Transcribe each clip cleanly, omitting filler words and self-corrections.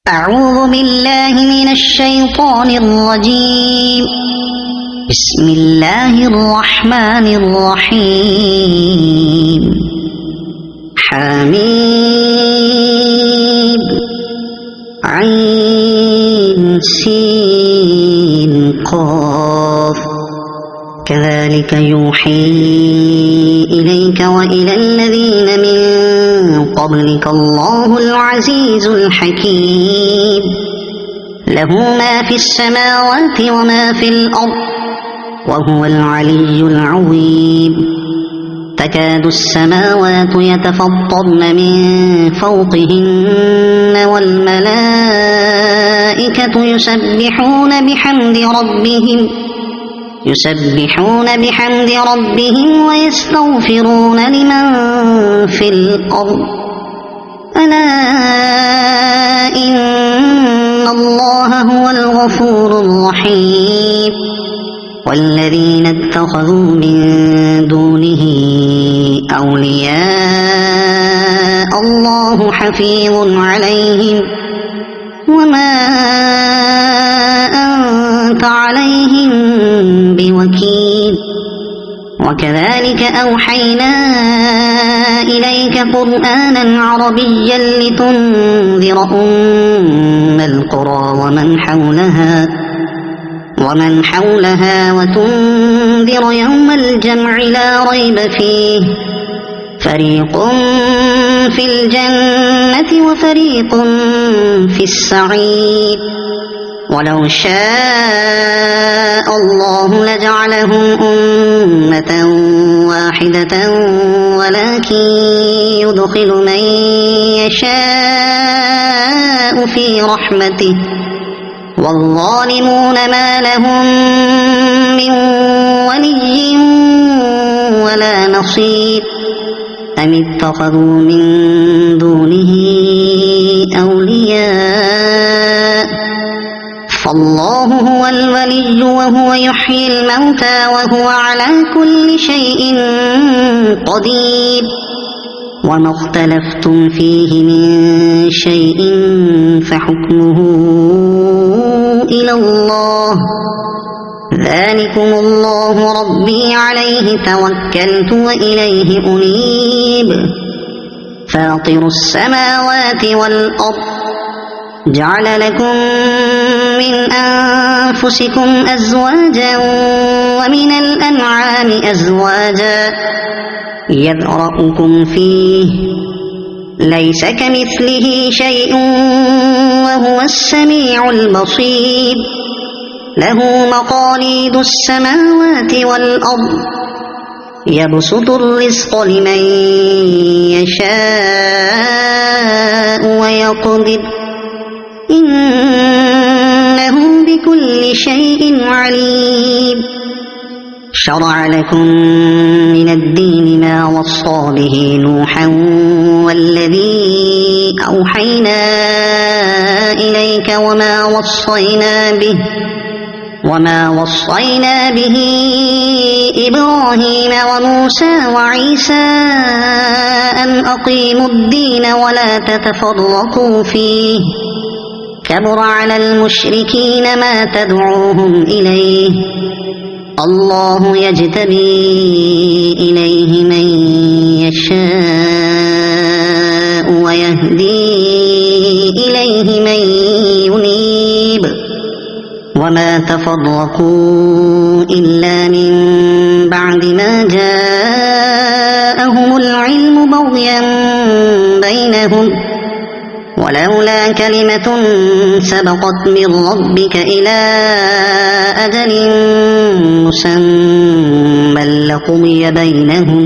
أعوذ بالله من الشيطان الرجيم. بسم الله الرحمن الرحيم. حميد عين سين قاف كذلك يوحي إليك وإلى الذين من قبلك الله العزيز الحكيم. له ما في السماوات وما في الأرض وهو العلي العظيم. تكاد السماوات يتفطرن من فوقهن والملائكة يسبحون بحمد ربهم ويستغفرون لمن في الأرض. ألا إن الله هو الغفور الرحيم. والذين اتخذوا من دونه أولياء الله حفيظ عليهم وما أنت عليهم بوكيل. وكذلك أوحينا إليك قرآنا عربيا لتنذر أم القرى ومن حولها وتنذر يوم الجمع لا ريب فيه. فريق في الجنة وفريق في السعير. ولو شاء الله لجعلهم أمة واحدة ولكن يدخل من يشاء في رحمته والظالمون ما لهم من ولي ولا نصير. أم اتخذوا من دونه أولياء فالله هو الولي وهو يحيي الموتى وهو على كل شيء قدير. وما اختلفتم فيه من شيء فحكمه إلى الله. ذلكم الله ربي عليه توكلت وإليه أنيب. فاطر السماوات والأرض جعل لكم من أنفسكم أزواجا ومن الأنعام أزواجا يذرأكم فيه ليس كمثله شيء وهو السميع البصير. له مقاليد السماوات والأرض يبسط الرزق لمن يشاء ويقدر إنه بكل شيء عليم. شرع لكم من الدين ما وصى به نوحا والذي أوحينا إليك وما وصينا به إبراهيم وموسى وعيسى أن أقيموا الدين ولا تتفرقوا فيه. كبر على المشركين ما تدعوهم إليه. الله يجتبي إليه من يشاء ويهدي إليه من ينيب. وما تفرقوا إلا من بعد ما جاءهم العلم بغيا بينهم ولولا كلمة سبقت من ربك إلى أجل مسمى لقضي بينهم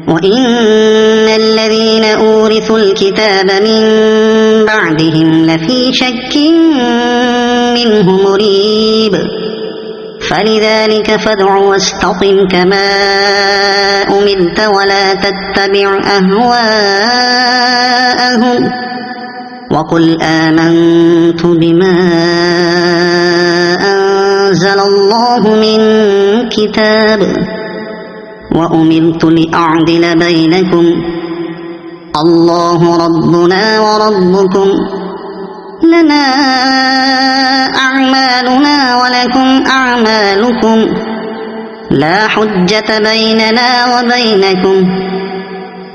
وإن الذين أورثوا الكتاب من بعدهم لفي شك منه مريب. فلذلك فادع واستقم كما أمرت ولا تتبع أهواءهم وقل آمنت بما أنزل الله من كتاب وأمرت لأعدل بينكم الله ربنا وربكم لنا أعمالنا ولكم أعمالكم لا حجة بيننا وبينكم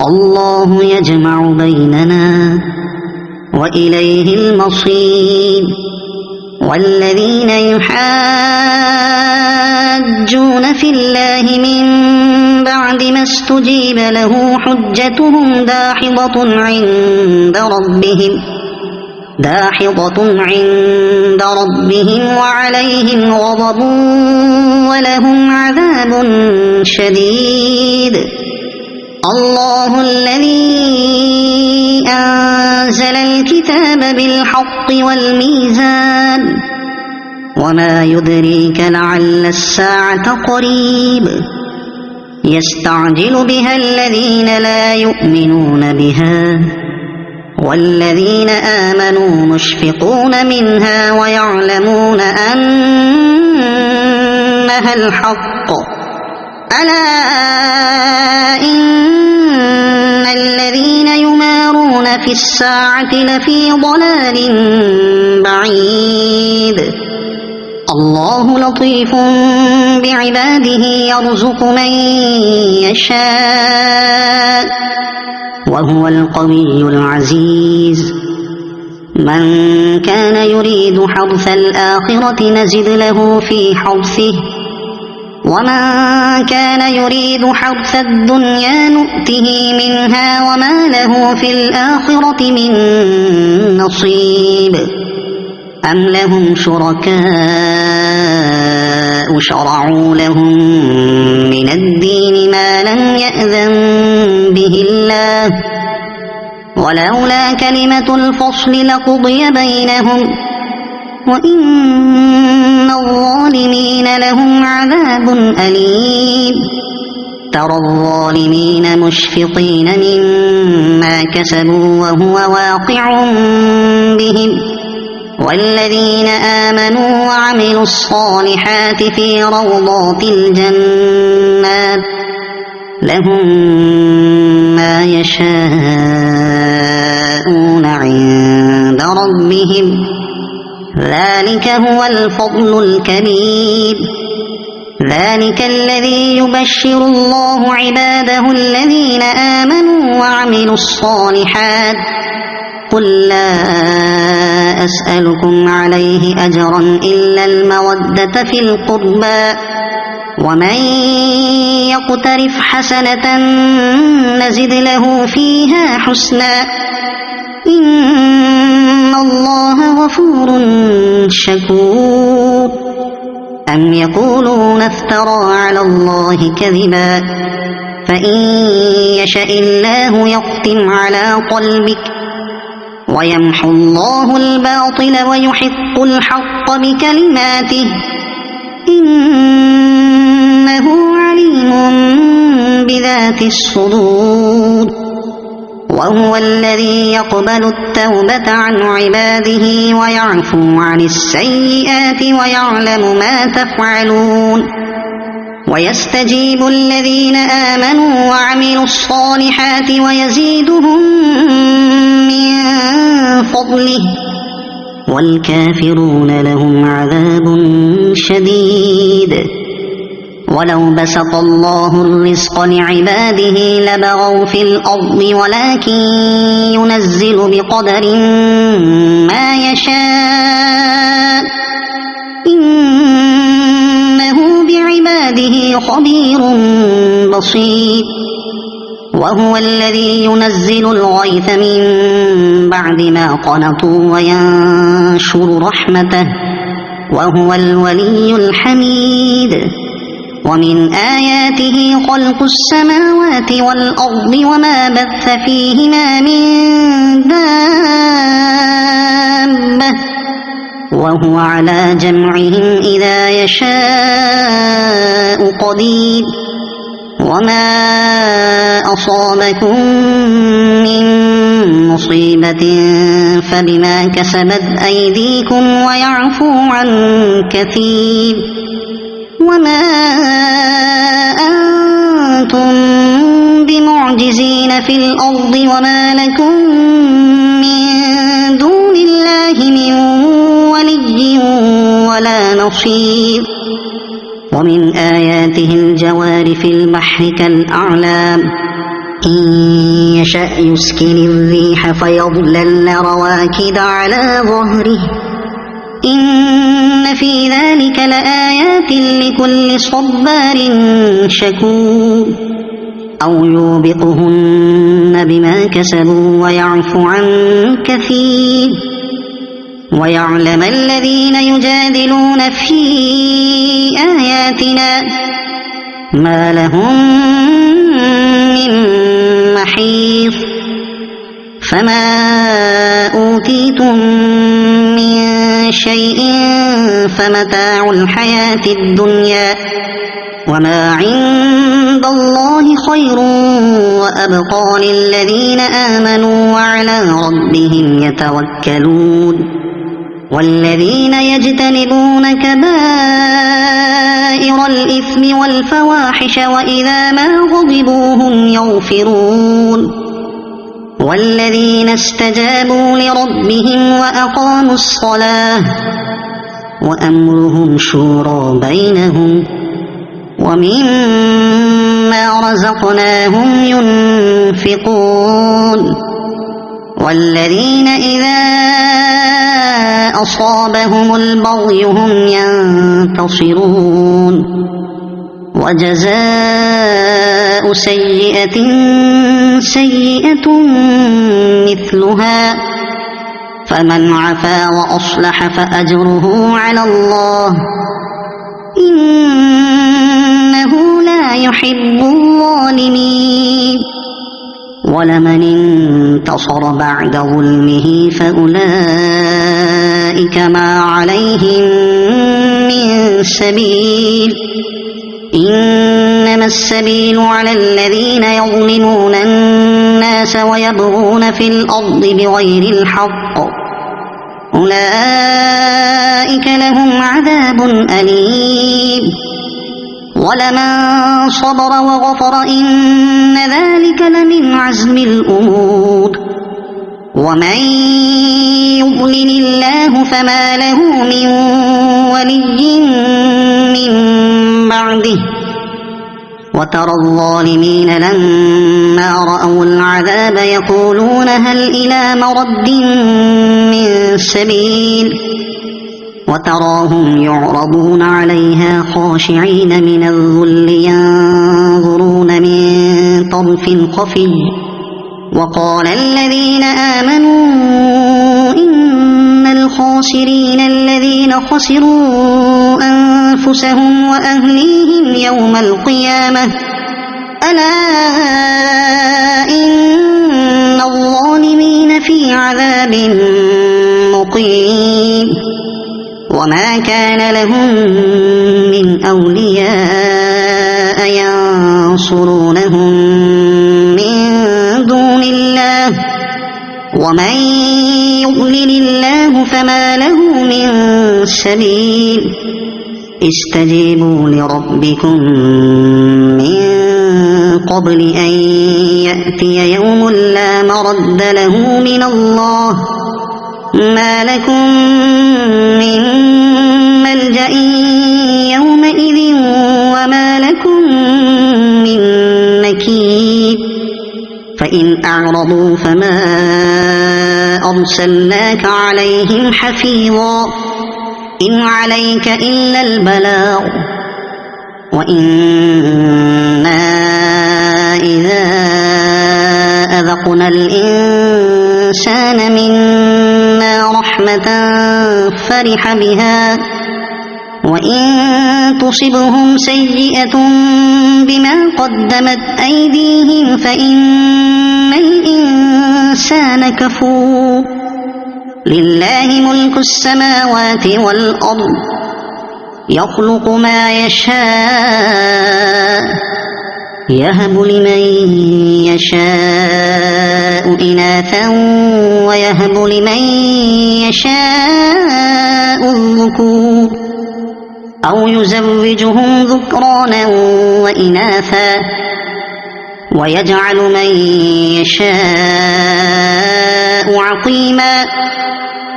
الله يجمع بيننا وإليه المصير والذين يحاجون في الله من بعد ما استجيب له حجتهم داحضة عند ربهم وعليهم غضب ولهم عذاب شديد الله الذي أنزل الكتاب بالحق والميزان وما يدريك لعل الساعة قريب يستعجل بها الذين لا يؤمنون بها والذين آمنوا مشفقون منها ويعلمون أنها الحق ألا إن الذين يمارون في الساعة لفي ضلال بعيد الله لطيف بعباده يرزق من يشاء وهو القوي العزيز من كان يريد حرث الآخرة نزد له في حرثه ومن كان يريد حرث الدنيا نؤته منها وما له في الآخرة من نصيب أم لهم شركاء شرعوا لهم من الدين ما لم يأذن به الله ولولا كلمة الفصل لقضي بينهم وإن الظالمين لهم عذاب أليم ترى الظالمين مشفقين مما كسبوا وهو واقع بهم والذين آمنوا وعملوا الصالحات في روضات الجنات لهم ما يشاءون عند ربهم ذلك هو الفضل الكبير ذلك الذي يبشر الله عباده الذين آمنوا وعملوا الصالحات قل لا أسألكم عليه أجرا إلا المودة في القربى ومن يقترف حسنة نزد له فيها حسنا إن الله غفور شكور أم يقولون افترى على الله كذبا فإن يشأ الله يختم على قلبك ويمحو الله الباطل ويحق الحق بكلماته إنه عليم بذات الصدور وهو الذي يقبل التوبة عن عباده ويعفو عن السيئات ويعلم ما تفعلون ويستجيب الذين آمنوا وعملوا الصالحات ويزيدهم من فضله والكافرون لهم عذاب شديد ولو بسط الله الرزق لعباده لبغوا في الأرض ولكن ينزل بقدر ما يشاء إنه بعباده خبير بصير وهو الذي ينزل الغيث من بعد ما قنطوا وينشر رحمته وهو الولي الحميد ومن آياته خلق السماوات والأرض وما بث فيهما من دابة وهو على جمعهم إذا يشاء قدير وما أصابكم من مصيبة فبما كسبت أيديكم ويعفو عن كثير وما أنتم بمعجزين في الأرض وما لكم من دون الله من نصير ومن آياته الجوار في البحر كالأعلام إن يشأ يسكن الريح فيظللن رواكد على ظهره إن في ذلك لآيات لكل صبار شكور أو يوبقهن بما كسبوا ويعفو عن كثير ويعلم الذين يجادلون في آياتنا ما لهم من محيص فما أوتيتم من شيء فمتاع الحياة الدنيا وما عند الله خير وأبقى للذين آمنوا وعلى ربهم يتوكلون والذين يجتنبون كبائر الإثم والفواحش وإذا ما غضبوا هم يغفرون والذين استجابوا لربهم وأقاموا الصلاة وأمرهم شورى بينهم ومما رزقناهم ينفقون والذين إذا أصابهم البغي هم ينتصرون وجزاء سيئة سيئة مثلها فمن عفا وأصلح فأجره على الله إنه لا يحب الظالمين ولمن انتصر بعد ظلمه فأولئك ما عليهم من سبيل إنما السبيل على الذين يظلمون الناس ويبغون في الأرض بغير الحق أولئك لهم عذاب أليم ولمن صبر وغفر إن ذلك لمن عزم الأمور ومن يضلل الله فما له من ولي من بعده وترى الظالمين لما رأوا العذاب يقولون هل إلى مرد من سبيل وتراهم يعرضون عليها خاشعين من الذل ينظرون من طرف خفي وقال الذين آمنوا إن الخاسرين الذين خسروا أنفسهم وأهليهم يوم القيامة ألا إن الظالمين في عذاب مقيم وما كان لهم من أولياء ينصرونهم من دون الله ومن يضلل الله فما له من سبيل استجيبوا لربكم من قبل أن يأتي يوم لا مرد له من الله ما لكم من ملجأ يومئذ وما لكم من نكير فإن أعرضوا فما أرسلناك عليهم حفيظا إن عليك إلا البلاغ وإنا إذا أذقنا الإنسان منا رحمة فرح بها وإن تصبهم سيئة بما قدمت أيديهم فإن الإنسان كفور لله ملك السماوات والأرض يخلق ما يشاء يهب لمن يشاء إناثا ويهب لمن يشاء الذكور أو يزوجهم ذكرانا وإناثا ويجعل من يشاء عقيما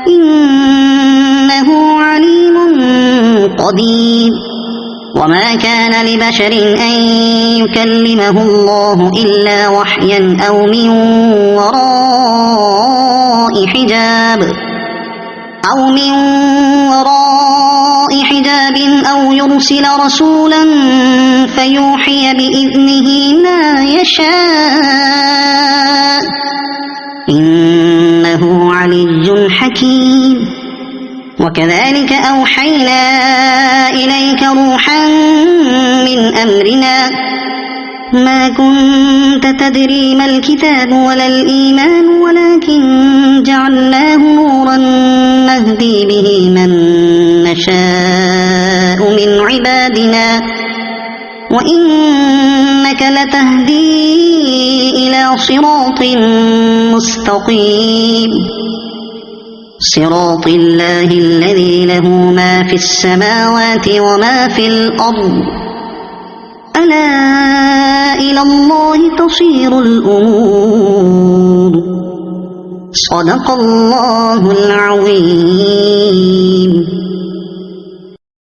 إنه عليم قدير وما كان لبشر أن يكلمه الله إلا وحيا أو من وراء حجاب أو يرسل رسولا فيوحي بإذنه ما يشاء إنه علي حكيم وكذلك أوحينا إليك روحا من أمرنا ما كنت تدري ما الكتاب ولا الإيمان ولكن جعلناه نورا نهدي به من نشاء من عبادنا وإنك لتهدي إلى صراط مستقيم صراط الله الذي له ما في السماوات وما في الأرض ألا إلى الله تصير الأمور صدق الله العظيم.